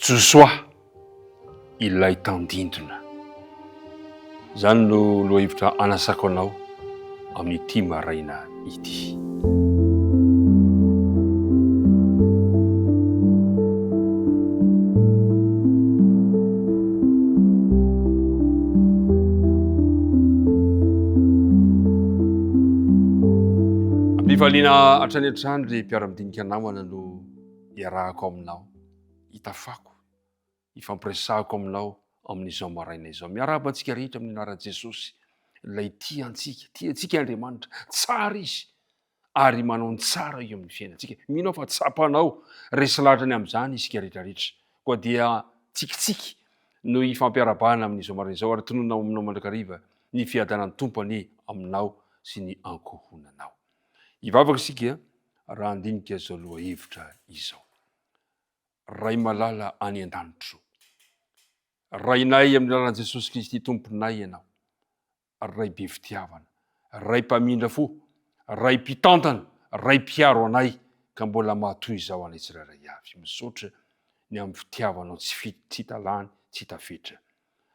Josoa ilay tandindona. Zany no lohahevitra anasako anao amin'ity maraina ity. Mivaliana hatrany hatrany ry mpiara-midinika namana no iarahako aminao, hitafako, ifampiresahako aminao amin'izao maraina izao. Miarahaba antsika rehetra amin'ny anaran'i Jesosy, ilay tiantsika Andriamanitra, tsara izy ary manao ny tsara eo amin'ny fiainantsika. Mino fa tsapanao resy latrany amin'izany isika rehetrarehetra. Koa dia tsikitsiky no ifampiarabana amin'izao maraina izao ary tonona aminao mandrakariva ny fiadanan'ny tompony aminao sy ny ankohonanao. Ivavaka isika raha andinika zao lohahevitra izao. Ray malala any an-danitro. Rainay amin'ny anaran'i Jesosy Kristy tomponay ianao. Ray be fitiavana, ray mpamindra fo, ray mpitantana, ray mpiaro anay ka mbola matoy zao anay tsirairay avy. Misaotra ny amin'ny fitiavanao tsy hitalany, tsy hitafetra.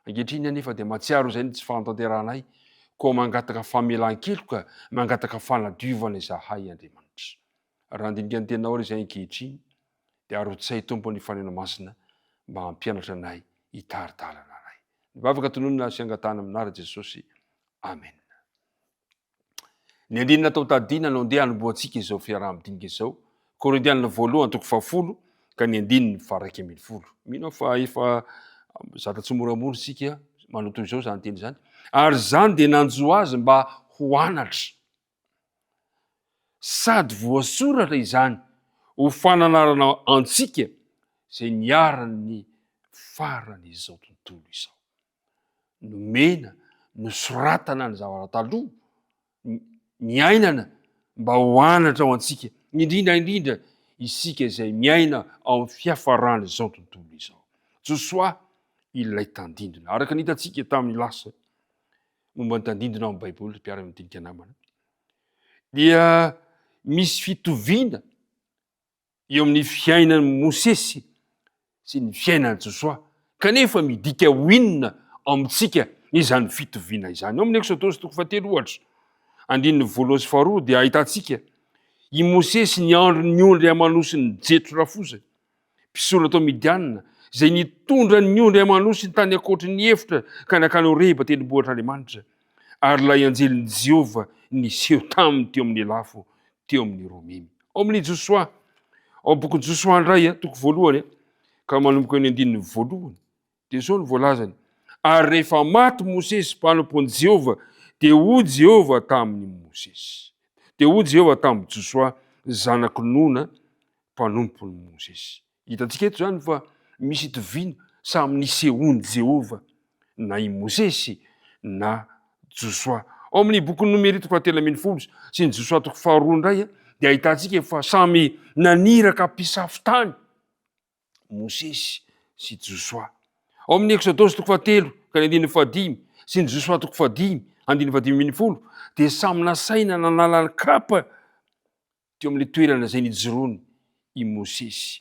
Ankehitriny anefa dia matsiaro izay ny tsy fahantanteranay, koa mangataka famelan-keloka, mangataka fanadiovana izahay Andriamanitra. Raha andinika ny tenao ry izay ankehitriny, dia arotsay tompony fanena masina mba hampianatra anay hitaridalana anay. Mivavaka tononona sy angatana aminara Jesosy. Amen. Ny andinina tao tadina no andeha hanomboantsika izao fiaraha-midinika izao. Korintianina 1:10 ka ny andininy 1:20. Mino fa efa zatra tsy moramora isika manoto izao zany teny zany. Ary zany dia nanjo azy mba ho anatra. Sady voasoratra izany ho fananarana antsika izay niarany farany izao tontolo izao. Nomena, nosoratana ny zavatra taloha, ny ainana mba ho anatra ao antsika, indrindra isika izay miaina ao fiafarany izao tontolo izao. Josoa ilay tandindona. Araka nitatsika tamin'ny lasa momba ny tandindona ao amin'ny Baiboly, mpiara-midinika namana, dia misy fitoviana eo amin'ny fiainan'ny Mosesy sy ny fiainan'ny Josoa, kanefa midika ho inona amintsika izany fitoviana izany. Eo amin'ny Exodosy 3 andininy 1-2 dia ahitantsika i Mosesy ny andro ny ondry amanosiny Jetro rafozany, mpisoratra ao Midianina, izay nitondra ny ondry amanosiny tany akoatry ny efitra ka nakany Horeba tendrombohitr'Andriamanitra, ary lay anjelin'i Jehova niseho taminy teo amin'ny lafo, teo amin'ny romemy. Ao amin'ny Josoa, ao boky Josoa indray, toko 1 ka manomboka ny andininy 1 dia zao ny voalazany. Ary rehefa maty Mosesy mpanompon'i Jehova, dia hoy Jehova tamin'ny Mosesy, dia hoy Jehova tamin'ny Josoa, zanaky Nona, mpanompon'i Mosesy. Hitantsika eto zany fa misy itoviana samy nisehoan'i Jehova na i Mosesy na Josoa. Ao amin'ny boky Nomerito 4:10 sy ny Josoa 2 indray dia ahitantsika fa samy naniraka mpisafitany Mosesy sy Josoa. Ao amin'ny Exodosy 3 ka ny andininy 5 sy ny Josoa 5 andininy 5 dia samy nasaina nanala ny kapa teo amin'ny toerana izay nijoroany i Mosesy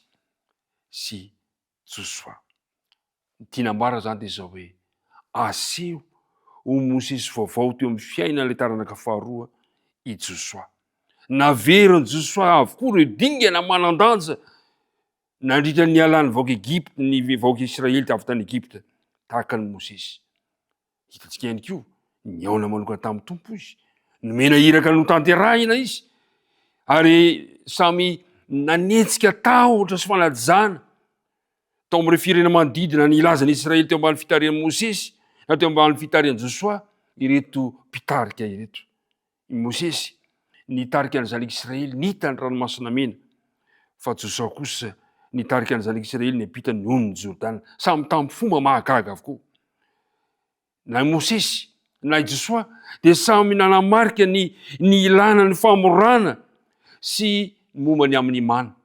sy Josoa. Ny tinambara zany dia zao hoe aseho ho Mosesy vaovao teo amin'ny fiainan'ilay taranaka faharoa i Josoa. Naveriny Josoa avokoa ireo dingana manan-danja nandritra ny alany vahoaka Egypte, ny vahoaka Israely avy tany Egypte, tahaka ny Mosesy. Hitantsika ihany koa ny aona manokana tamin'ny tompo izy, nomena iraka no tanterahina izy, ary samy nanetsika tahotra sy fanajana tao amin'ireo firena manodidina ny ilazan'ny Israely teo ambany fitarihan'i Mosesy na teo ambany fitarihan'i Josoa, ireto mpitarika ireto. I Mosesy nitarika ny zanaka Israely nita ny ranomasina mena, fa Josoa kosa nitarika ny zanaka Israely niampita ny onon'ny Jordana, samy tamin'ny fomba mahagaga avokoa. Na Mosesy na Josoa dia samy nanamarika ny ilana ny famorana sy mombany amin'ny mana.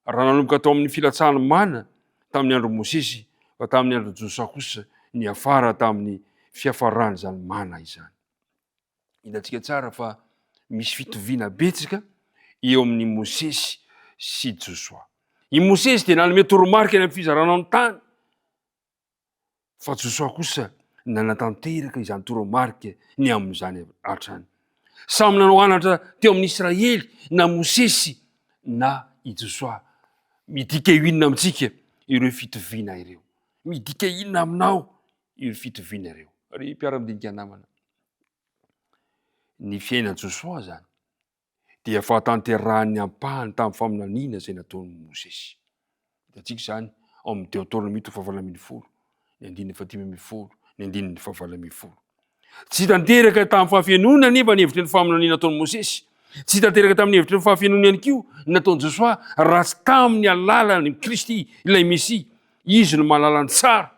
Raha nanomboka tao amin'ny filatsahany mana tamin'ny andro Mosesy, fa tamin'ny andro Josoa kosa ny afara tamin'ny fiafarany zany mana izany. Hitantsika tsara fa misy fitoviana betsaka eo amin'ny Mosesy sy Josoa. I Mosesy dia nanome toromarika ny amin'ny fizarana amin'ny tany. Fa Josoa kosa nanatanteraka izany toromarika ny amin'izany hatrany. Samy nanao anatra teo amin'ny Israely na Mosesy na i Josoa. Midika inona amintsika ireo fitoviana ireo. Midika inona aminao ireo fitoviana ireo. Ry mpiara-midinika namana. Ny fiainan'i Josoa zany dia fahatanterahany ampahany tamin'ny faminaniana izay nataon'i Mosesy. Hitantsika zany ao amin'ny Deutéronomie 7:10, ny 9:10, ny 9:20. Tsy tanteraka tamin'ny fahafianoana nefa ny hevitry ny faminaniana nataon'i Mosesy. Tsy tanteraka tamin'ny hevitry ny fahafianoana ihany koa nataon'i Josoa, raha tsy tamin'ny alalany Kristy ilay Mesia. Izy no mahalala ny tsara.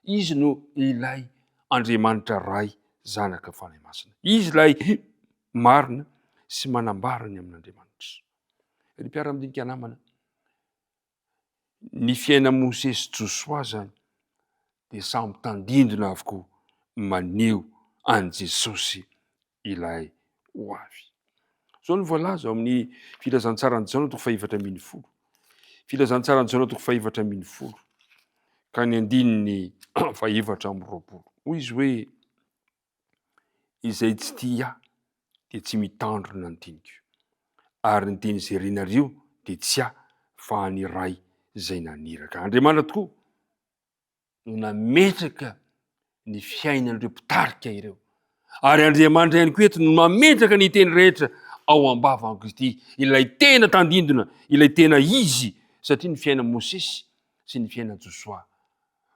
Izy no ilay Andriamanitra ray zanaka fanahy masina. Izy ilay marina sy manambara ny amin'Andriamanitra. Ry mpiara-midinika namana, ny fiaina Mosesy Josoa zany dia samy tandindona avokoa maneho an Jesosy ilay ho avy. Zao ny voalaza ao amin'ny filazantsarany Jaona 4:20. Filazantsarany Jaona 4:20 ka ny 2:20. Hoy izy hoe, izay tsy tia dia tsy mitandrina ny teniko, ary ny teny izay renareo dia tsy fa ny ray izay naniraka. Andriamanitra tokoa no nametraka ny fiainan'ireo mpitarika ireo. Ary Andriamanitra ihany koa eto no mametraka ny teny rehetra ao am-bavan'i Kristy, ilay tena tandindona, ilay tena izy, satria ny fiainan'i Mosesy sy ny fiainan'i Josoa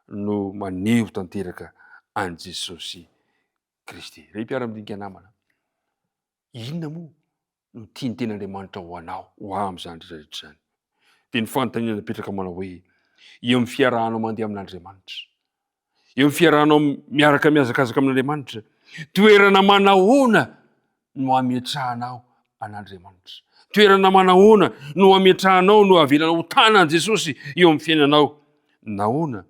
no maneho tanteraka an Jesosy Kristy. Ry mpiara-midinika namana, inona moa no tiany ten'Andriamanitra ho anao, ho amin'izany rehetra zany? Dia ny fanontaniana napetraka manao hoe, eo amin'ny fiarahanao mandeha amin'Andriamanitra, eo amin'ny fiarahanao miaraka miazakazaka amin'Andriamanitra, toerana manahoana no ametrahanao an'Andriamanitra? Toerana manahoana no ametrahanao, no avelanao ho tana an Jesosy eo amin'ny fiainanao? Nahoana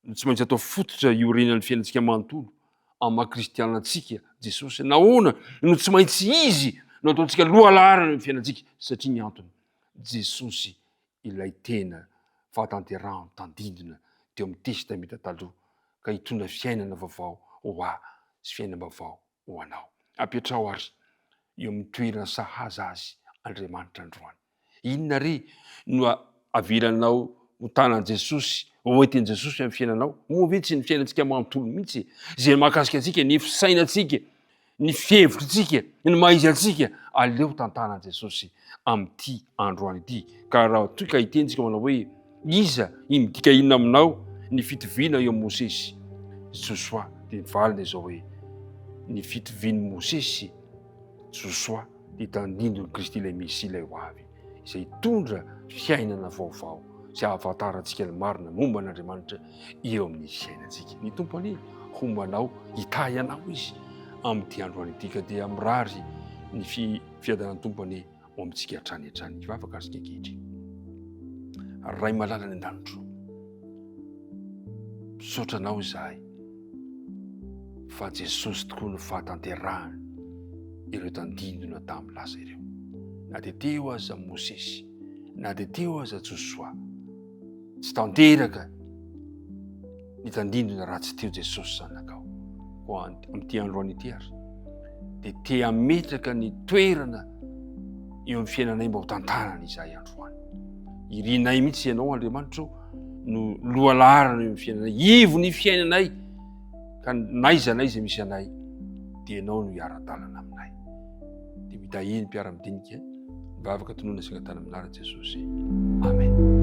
no tsy maintsy atao fototra iorenan'ny fiainantsika manontolo amin'ny maha-kristianantsika Jesosy? Nahoana no tsy maintsy izy no ataontsika lohalaharana amin'ny fiainantsika? Satria ny antony, Jesosy ilay tena fahatanterahany tandindona teo amin'ny testamenta taloha, ka hitondra fiainana vaovao ho ahy sy fiainana vaovao ho anao. Apetrao ary eo amin'ny toerana sahaza azy Andriamanitra androany. Inona re no avelanao ho tanan Jesosy, ho entin Jesosy amin'ny fiainanao? Moa ve tsy ny fiainantsika manontolo mihitsy izay mahakasika antsika, ny fisainantsika, ny fihevitrintsika, ny maha-izy aleo tantanan Jesosy amin'ity androany ity. Ka raha toy ka hitentsika manao hoe, iza midika inona aminao ny fitoviana eo Mosesy Josoa, dia valina izao hoe, ny fitovian'i Mosesy Josoa dia tandindon'i Kristy ilay Mesia ilay ho avy, izay hitondra fiainana vaovao sy ahafantarantsika ny marina momba an'Andriamanitra eo amin'ny fiainantsika. Ny tompony hombanao, hita ianao izy amin'ity androany ity, ka dia mirary ny fiadanan'ny tompony ho amintsika hatrany hatrany. Hivavaka arsika ankehitriny. Ray malala ny an-danitro, misaotranao izahay fa Jesosy tokoa no fahatanterahany ireo tandindona tamin'ny lasa ireo. Na dia teo aza Mosesy, na dia teo aza Josoa, tsy tanteraka ny tandindona raha tsy teo Jesosy zanakao. Ho amin'ity androany ity ary dia te hametraka ny toerana eo amin'ny fiainanay mba ho tantarana izahay androany. Irinay mihitsy ianao Andriamanitra no lohalaharana eo amin'ny fiainanay, ivo ny fiainanay, ka naiza naiza misy anay dia ianao no hiara-dalana aminay. Dia mitahiny mpiara-midinika, mivavaka tonoina sy angatana amin'ny anaran'i Jesosy. Amen.